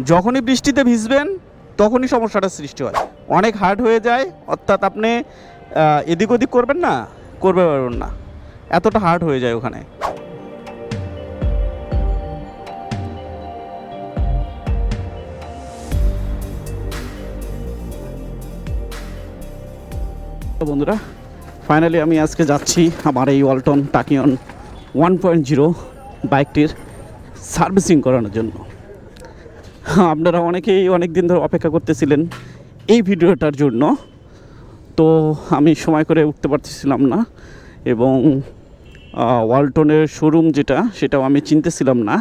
যখনই বৃষ্টিতে ভিজবেন তখনই সমস্যাটা সৃষ্টি হয়, অনেক হার্ড হয়ে যায়। অর্থাৎ আপনি এদিক ওদিক করবেন না, করবে পারবেন না, এতটা হার্ড হয়ে যায় ওখানে। বন্ধুরা, ফাইনালি আমি আজকে যাচ্ছি আমার এই ওয়ালটন টাকিয়ন 1.0 বাইকটির সার্ভিসিং করানোর জন্য। আপনারা অনেকেই অনেক দিন ধরে অপেক্ষা করতেছিলেন এই ভিডিওটার জন্য, তো আমি সময় করে উঠতে পারতেছিলাম না এবং ওয়ালটনের শোরুম সেটাও আমি চিনতেছিলাম না,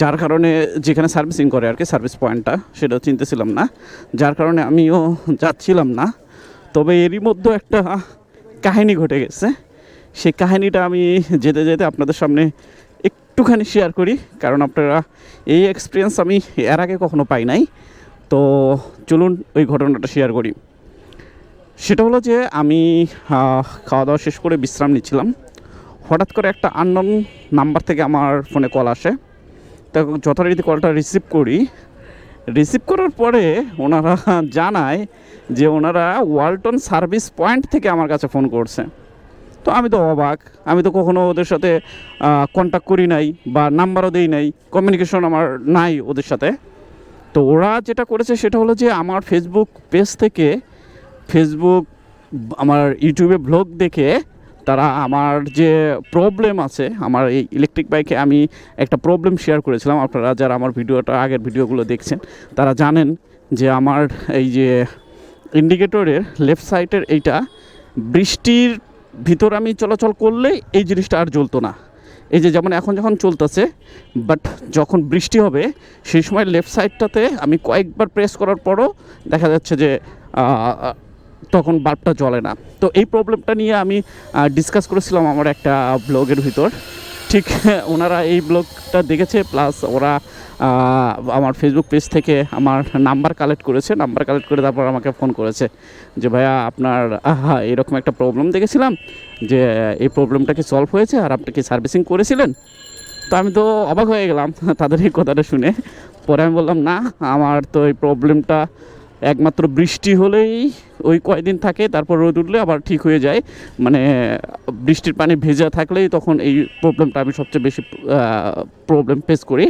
যার কারণে যেখানে সার্ভিসিং করে আর কি সার্ভিস পয়েন্টটা সেটাও চিনতেছিলাম না, যার কারণে আমিও যাচ্ছিলাম না। তবে এরই মধ্যে একটা কাহিনী ঘটে গেছে, সেই কাহিনীটা আমি যেতে যেতে আপনাদের সামনে একটুখানি শেয়ার করি, কারণ আপনারা এই এক্সপিরিয়েন্স আমি এর আগে কখনো পাই নাই। তো চলুন ওই ঘটনাটা শেয়ার করি। সেটা হলো যে আমি খাওয়া দাওয়া শেষ করে বিশ্রাম নিচ্ছিলাম, হঠাৎ করে একটা আননোন নাম্বার থেকে আমার ফোনে কল আসে। তো যথারীতি কলটা রিসিভ করার পরে ওনারা জানায় যে ওনারা ওয়ালটন সার্ভিস পয়েন্ট থেকে আমার কাছে ফোন করছে। তো আমি তো অবাক, আমি তো কখনো ওদের সাথে কন্ট্যাক্ট করি নাই বা নাম্বারও দেই নাই, কমিউনিকেশন আমার নাই ওদের সাথে। তো ওরা যেটা করেছে সেটা হলো যে আমার ফেসবুক পেজ থেকে আমার ইউটিউবে ব্লগ দেখে তারা আমার যে প্রবলেম আছে, আমার এই ইলেকট্রিক বাইকে আমি একটা প্রবলেম শেয়ার করেছিলাম। আপনারা যারা আমার আগের ভিডিওগুলো দেখছেন তারা জানেন যে আমার এই যে ইন্ডিকেটরের লেফট সাইডের এইটা বৃষ্টির ভিতর আমি চলাচল করলে এই জিনিসটা আর জ্বলতো না। এই যে যেমন এখন যখন চলতেছে, বাট যখন বৃষ্টি হবে সেই সময় লেফট সাইডটাতে আমি কয়েকবার প্রেস করার পরও দেখা যাচ্ছে যে তখন বাল্বটা জ্বলে না। তো এই প্রবলেমটা নিয়ে আমি ডিসকাস করেছিলাম আমার একটা ব্লগের ভিতর। ঠিক ওনারা এই ব্লগটা দেখেছে, প্লাস ওরা আমার ফেসবুক পেজ থেকে আমার নাম্বার কালেক্ট করে তারপর আমাকে ফোন করেছে যে ভাইয়া আপনার এরকম একটা প্রবলেম দেখেছিলাম, যে এই প্রবলেমটা কি সলভ হয়েছে আর আপনি কি সার্ভিসিং করেছিলেন? তো আমি তো অবাক হয়ে গেলাম তাদের এই কথাটা শুনে। পরে আমি বললাম না, আমার তো এই প্রবলেমটা একমাত্র বৃষ্টি হলেই ওই কয়দিন থাকে, তারপর রোদ উঠলে আবার ঠিক হয়ে যায়। মানে বৃষ্টির পানি ভেজা থাকলেই তখন এই প্রবলেমটা আমি সবচেয়ে বেশি প্রবলেম ফেস করি।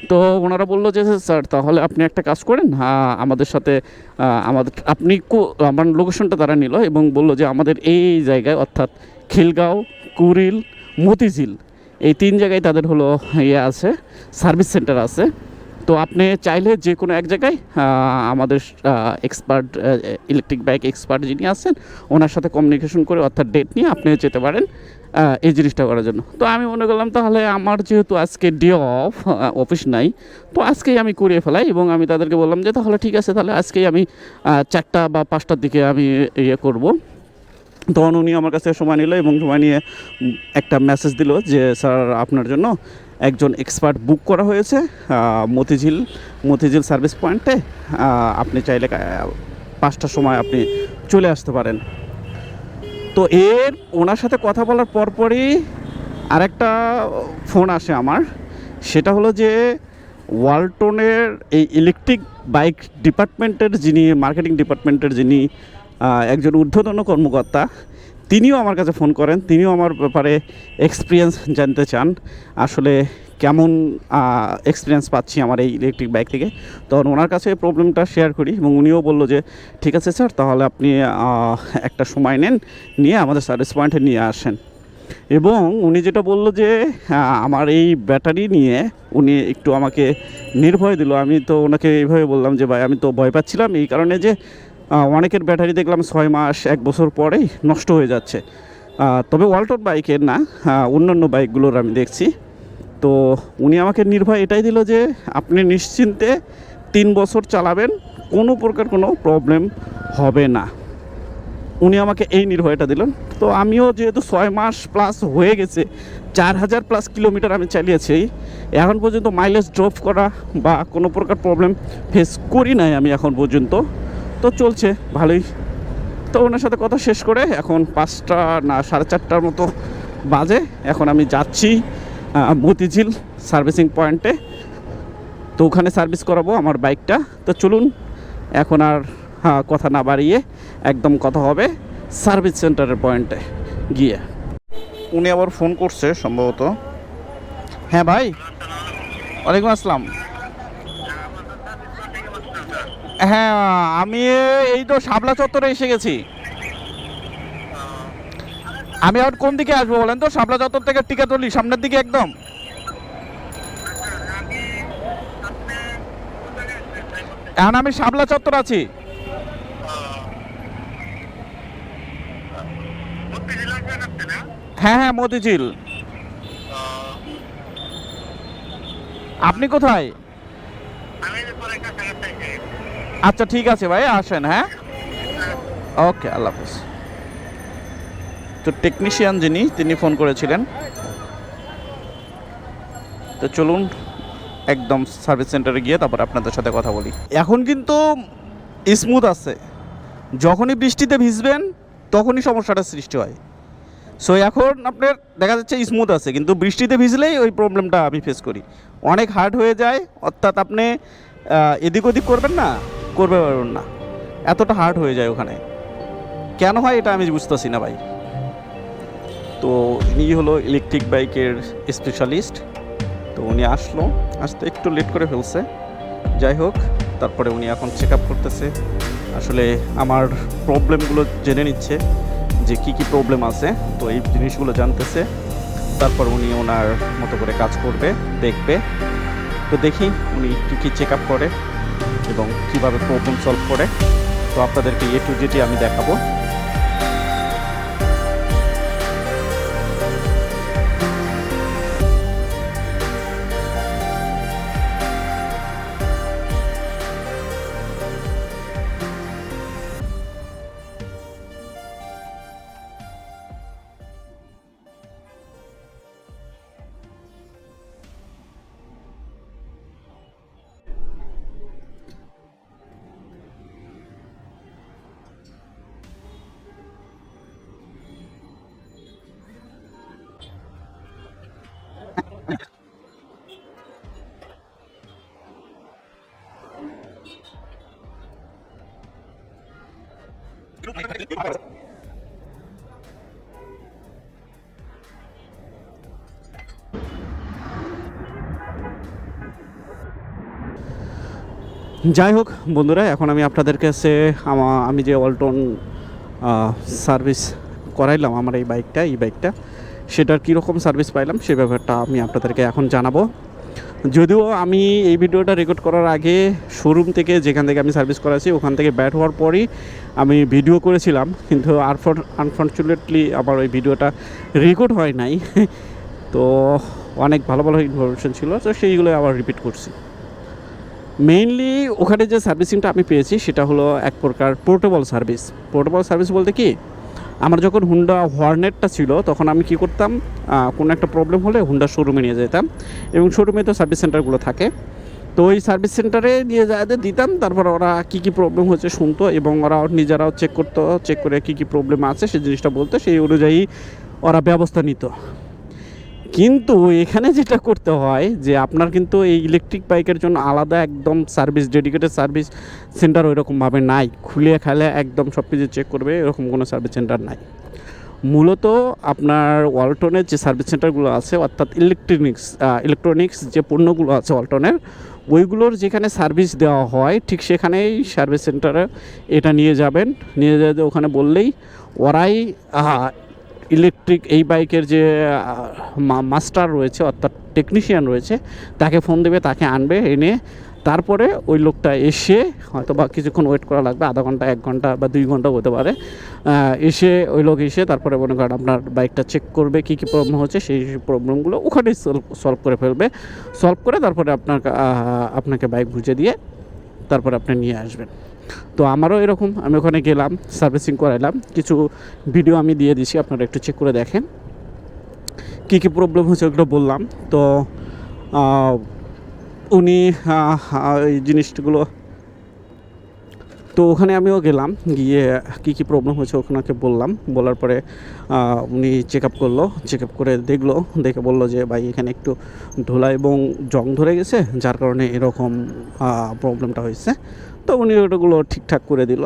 তো ওনারা বললো যে স্যার তাহলে আপনি একটা কাজ করেন, আমাদের সাথে আমার লোকেশনটা তারা নিল এবং বললো যে আমাদের এই জায়গায় অর্থাৎ খিলগাঁও, কুড়িল, মতিঝিল এই 3 জায়গায় তাদের হলো আছে সার্ভিস সেন্টার আছে। তো আপনি চাইলে যে কোনো এক জায়গায় আমাদের এক্সপার্ট ইলেকট্রিক বাইক এক্সপার্ট যিনি আছেন ওনার সাথে কমিউনিকেশন করে অর্থাৎ ডেট নিয়ে আপনি যেতে পারেন এই জিনিসটা করার জন্য। তো আমি মনে করলাম তাহলে আমার যেহেতু আজকে ডে অফ, অফিস নাই, তো আজকেই আমি করিয়ে ফেলাই। এবং আমি তাদেরকে বললাম যে তাহলে ঠিক আছে, তাহলে আজকেই আমি 4টা বা 5টার দিকে আমি করব। তখন উনি আমার কাছে সময় নিল এবং সময় নিয়ে একটা মেসেজ দিল যে স্যার আপনার জন্য একজন এক্সপার্ট বুক করা হয়েছে মতিঝিল সার্ভিস পয়েন্টে, আপনি চাইলে 5টার সময় আপনি চলে আসতে পারেন। তো ওনার সাথে কথা বলার পরপরই আরেকটা ফোন আসে আমার। সেটা হলো যে ওয়ালটনের এই ইলেকট্রিক বাইক ডিপার্টমেন্টের যিনি মার্কেটিং ডিপার্টমেন্টের যিনি একজন ঊর্ধ্বতন কর্মকর্তা, তিনিও আমার কাছে ফোন করেন। তিনিও আমার ব্যাপারে এক্সপিরিয়েন্স জানতে চান, আসলে কেমন এক্সপিরিয়েন্স পাচ্ছি আমার এই ইলেকট্রিক বাইক থেকে। তখন ওনার কাছে প্রবলেমটা শেয়ার করি এবং উনিও বললো যে ঠিক আছে স্যার, তাহলে আপনি একটা সময় নিয়ে আমাদের সার্ভিস পয়েন্টে নিয়ে আসেন। এবং উনি যেটা বললো যে আমার এই ব্যাটারি নিয়ে উনি একটু আমাকে নির্ভয় দিল। আমি তো ওনাকে এইভাবে বললাম যে ভাই আমি তো ভয় পাচ্ছিলাম এই কারণে যে অনেকের ব্যাটারি দেখলাম 6 মাস 1 বছর পরেই নষ্ট হয়ে যাচ্ছে, তবে ওয়ালটন বাইকের না, অন্যান্য বাইকগুলোর আমি দেখছি। তো উনি আমাকে নির্ভয় এটাই দিল যে আপনি নিশ্চিন্তে 3 বছর চালাবেন, কোনো প্রকার কোনো প্রবলেম হবে না। উনি আমাকে এই নির্ভয়টা দিলেন। তো আমিও যেহেতু 6 মাস প্লাস হয়ে গেছে, 4000 প্লাস কিলোমিটার আমি চালিয়েছি, এখন পর্যন্ত মাইলেজ ড্রপ করা বা কোনো প্রকার প্রবলেম ফেস করি নাই আমি এখন পর্যন্ত। তো চলছে ভালোই। তো ওনার সাথে কথা শেষ করে এখন 5টা না 4:30টার মতো বাজে, এখন আমি যাচ্ছি মতিঝিল সার্ভিসিং পয়েন্টে। তো ওখানে সার্ভিস করাবো আমার বাইকটা। তো চলুন এখন আর কথা না বাড়িয়ে একদম কথা হবে সার্ভিস সেন্টারের পয়েন্টে গিয়ে। উনি আবার ফোন করছে সম্ভবত। হ্যাঁ ভাই, ওয়ালাইকুম আসসালাম। হ্যাঁ, আমি এই তো শাপলা চত্বরে এসে গেছি। আমি আর কোন দিকে আসবো বলেন তো? শাপলা চত্বর থেকে টিকাতলি সামনের দিকে একদম। এখন আমি শাপলা চত্বর আছি। হ্যাঁ হ্যাঁ, মতিঝিল। আপনি কোথায়? আচ্ছা ঠিক আছে ভাই, আসেন। হ্যাঁ, ওকে, আল্লাহ হাফিজ। তো টেকনিশিয়ান যিনি, তিনি ফোন করেছিলেন। তো চলুন একদম সার্ভিস সেন্টারে গিয়ে তারপর আপনাদের সাথে কথা বলি। এখন কিন্তু স্মুথ আছে, যখনই বৃষ্টিতে ভিজবেন তখনই সমস্যাটা সৃষ্টি হয়। সো এখন আপনার দেখা যাচ্ছে স্মুথ আছে, কিন্তু বৃষ্টিতে ভিজলেই ওই প্রবলেমটা আমি ফেস করি। অনেক হার্ড হয়ে যায়, অর্থাৎ আপনি এদিক ওদিক করবেন না, করবে পারবেন না, এতটা হার্ড হয়ে যায় ওখানে। কেন হয় এটা আমি বুঝতেছি না ভাই। তো ইনি হলো ইলেকট্রিক বাইকের স্পেশালিস্ট। তো উনি আসতে একটু লেট করে ফেলছে। যাই হোক, তারপরে উনি এখন চেক আপ করতেছে, আসলে আমার প্রবলেমগুলো জেনে নিচ্ছে যে কি কি প্রবলেম আছে। তো এই জিনিসগুলো জানতেছে, তারপর উনি ওনার মতো করে কাজ করবে, দেখবে। তো দেখি উনি কী কী চেক আপ করে এবং কীভাবে প্রবলেম সলভ করে। তো আপনাদেরকে এ টু জেডই আমি দেখাবো। যাই হোক বন্ধুরা, এখন আমি আপনাদের কাছে আমি যে ওয়ালটন সার্ভিস করাইলাম আমার এই বাইকটা সেটার কীরকম সার্ভিস পাইলাম সে ব্যাপারটা আমি আপনাদেরকে এখন জানাবো। যদিও আমি এই ভিডিওটা রেকর্ড করার আগে শোরুম থেকে, যেখান থেকে আমি সার্ভিস করাচ্ছি, ওখান থেকে ব্যাট হওয়ার পরই আমি ভিডিও করেছিলাম, কিন্তু আনফর্চুনেটলি আমার ওই ভিডিওটা রেকর্ড হয় নাই। তো অনেক ভালো ভালো ইনফরমেশন ছিল, তো সেইগুলো আবার রিপিট করছি। মেইনলি ওখানে যে সার্ভিসিংটা আমি পেয়েছি সেটা হলো এক প্রকার পোর্টেবল সার্ভিস বলতে কি, আমার যখন হুন্ডা হর্নেটটা ছিল তখন আমি কি করতাম, কোনো একটা প্রবলেম হলে হুন্ডা শোরুমে নিয়ে যেতাম, এবং শোরুমে তো সার্ভিস সেন্টারগুলো থাকে। তো ওই সার্ভিস সেন্টারে নিয়ে যাদের দিতাম, তারপর ওরা কী কী প্রবলেম হচ্ছে শুনতো, এবং ওরা নিজেরাও চেক করতো, চেক করে কী কী প্রবলেম আছে সেই জিনিসটা বলতো, সেই অনুযায়ী ওরা ব্যবস্থা নিত। কিন্তু এখানে যেটা করতে হয় যে আপনার কিন্তু এই ইলেকট্রিক বাইকের জন্য আলাদা একদম ডেডিকেটেড সার্ভিস সেন্টার ওইরকমভাবে নাই। খুলে খেলে একদম সব কিছু চেক করবে এরকম কোনো সার্ভিস সেন্টার নাই। মূলত আপনার ওয়ালটনের যে সার্ভিস সেন্টারগুলো আছে, অর্থাৎ ইলেকট্রনিক্স যে পণ্যগুলো আছে ওয়ালটনের, ওইগুলোর যেখানে সার্ভিস দেওয়া হয় ঠিক সেখানেই সার্ভিস সেন্টারে এটা নিয়ে যাবেন। নিয়ে যেতে ওখানে বললেই ওরাই ইলেকট্রিক এই বাইকের যে মাস্টার রয়েছে, অর্থাৎ টেকনিশিয়ান রয়েছে, তাকে ফোন দেবে, তাকে আনবে, এনে তারপরে ওই লোকটা এসে, হয়তো বা কিছুক্ষণ ওয়েট করা লাগবে, আধা ঘন্টা, 1 ঘন্টা বা 2 ঘন্টা হতে পারে, ওই লোক এসে তারপরে মনে করেন আপনার বাইকটা চেক করবে, কী কী প্রবলেম হচ্ছে, সেই প্রবলেমগুলো ওখানেই সলভ করে ফেলবে। সলভ করে তারপরে আপনাকে বাইক বুঝে দিয়ে তারপরে আপনি নিয়ে আসবেন। তো আমারও এরকম, আমি ওখানে গেলাম, সার্ভিসিং করাইলাম, কিছু ভিডিও আমি দিয়ে দিছি, আপনারা একটু চেক করে দেখেন কী কী প্রবলেম হচ্ছে, ওগুলো বললাম। তো উনি এই জিনিসগুলো তো ওখানে আমিও গেলাম, গিয়ে কী কী প্রবলেম হয়েছে ওখানে বললাম, বলার পরে উনি চেক আপ করলো, চেক আপ করে দেখলো, দেখে বললো যে ভাই এখানে একটু ধুলা এবং জং ধরে গেছে, যার কারণে এরকম প্রবলেমটা হয়েছে। তো উনি ওটাগুলো ঠিকঠাক করে দিল।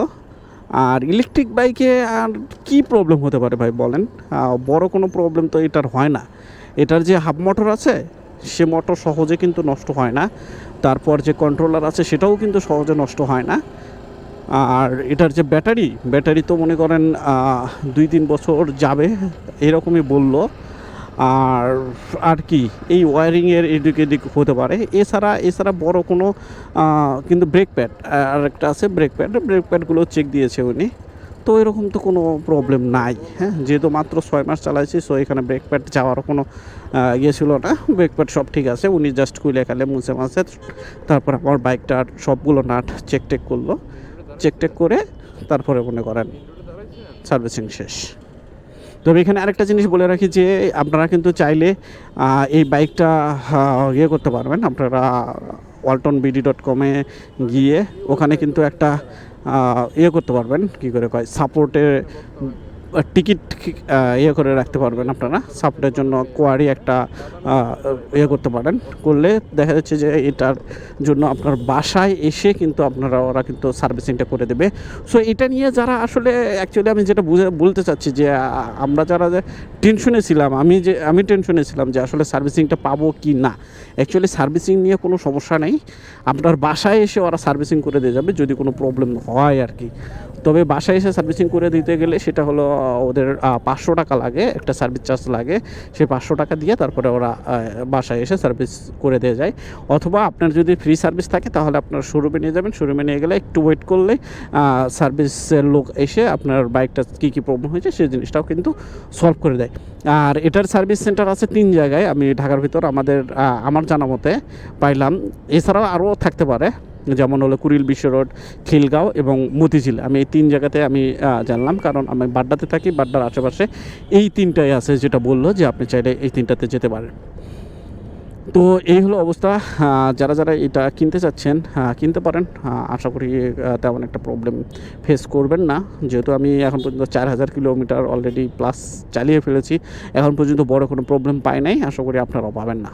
আর ইলেকট্রিক বাইকে আর কি প্রবলেম হতে পারে ভাই বলেন? বড় কোনো প্রবলেম তো এটার হয় না। এটার যে হাফ মোটর আছে সে মোটর সহজে কিন্তু নষ্ট হয় না, তারপর যে কন্ট্রোলার আছে সেটাও কিন্তু সহজে নষ্ট হয় না। আর এটার যে ব্যাটারি তো মনে করেন 2-3 বছর যাবে এরকমই বলল। আর আর কি এই ওয়্যারিংয়ের এদিক এদিক হতে পারে, এছাড়া বড় কোনো কিন্তু ব্রেক প্যাড আর একটা আছে, ব্রেক প্যাডগুলো চেক দিয়েছে উনি। তো এরকম তো কোনো প্রবলেম নাই। হ্যাঁ, যেহেতু মাত্র 6 মাস চালাইছি, সো এখানে ব্রেক প্যাড যাওয়ারও কোনো ইয়ে ছিল না। ব্রেক প্যাড সব ঠিক আছে, উনি জাস্ট খুলে খালে মুছে মাছে তারপর আমার বাইকটার সবগুলো নাট চেক করলো, চেক করে তারপরে মনে করেন সার্ভিসিং শেষ। তবে এখানে আরেকটা জিনিস বলে রাখি যে আপনারা কিন্তু চাইলে এই বাইকটা ইয়ে করতে পারবেন। আপনারা waltonbd.com গিয়ে ওখানে কিন্তু একটা ইয়ে করতে পারবেন, কী করে কয়, সাপোর্টে টিকিট ইয়ে করে রাখতে পারবেন। আপনারা সাপোর্টের জন্য কোয়ারি একটা ইয়ে করতে পারেন, করলে দেখা যাচ্ছে যে এটার জন্য আপনার বাসায় এসে কিন্তু ওরা কিন্তু সার্ভিসিংটা করে দেবে। সো এটা নিয়ে যারা আসলে অ্যাকচুয়ালি আমি যেটা বলতে চাচ্ছি যে আমরা যারা টেনশনে ছিলাম, আমি টেনশনে ছিলাম যে আসলে সার্ভিসিংটা পাবো কি না। অ্যাকচুয়ালি সার্ভিসিং নিয়ে কোনো সমস্যা নেই, আপনার বাসায় এসে ওরা সার্ভিসিং করে দিয়ে যাবে যদি কোনো প্রবলেম হয় আর কি। তবে বাসায় এসে সার্ভিসিং করে দিতে গেলে সেটা হলো ওদের 500 টাকা লাগে, একটা সার্ভিস চার্জ লাগে। সেই 500 টাকা দিয়ে তারপরে ওরা বাসায় এসে সার্ভিস করে দিয়ে যায়। অথবা আপনার যদি ফ্রি সার্ভিস থাকে তাহলে আপনার শোরুমে নিয়ে যাবেন, শোরুমে নিয়ে গেলে একটু ওয়েট করলে সার্ভিসের লোক এসে আপনার বাইকটা কী প্রবলেম হয়েছে সেই জিনিসটাও কিন্তু সলভ করে দেয়। আর এটার সার্ভিস সেন্টার আছে 3 জায়গায়, আমি ঢাকার ভিতর আমার জানা মতে পাইলাম। এছাড়াও আরও থাকতে পারে, যেমন হলো কুড়িল বিশ্ব রোড, খিলগাঁও এবং মতিঝিল। আমি এই 3 জায়গাতে আমি জানলাম, কারণ আমি বাড্ডাতে থাকি, বাড্ডার আশেপাশে এই 3টাই আছে, যেটা বললো যে আপনি চাইলে এই 3টাতে যেতে পারেন। তো এই হলো অবস্থা। যারা এটা কিনতে চাচ্ছেন কিনতে পারেন। আশা করি তেমন একটা প্রবলেম ফেস করবেন না, যেহেতু আমি এখন পর্যন্ত 4000 কিলোমিটার অলরেডি প্লাস চালিয়ে ফেলেছি, এখন পর্যন্ত বড় কোনো প্রবলেম পাই নাই। আশা করি আপনারাও পাবেন না।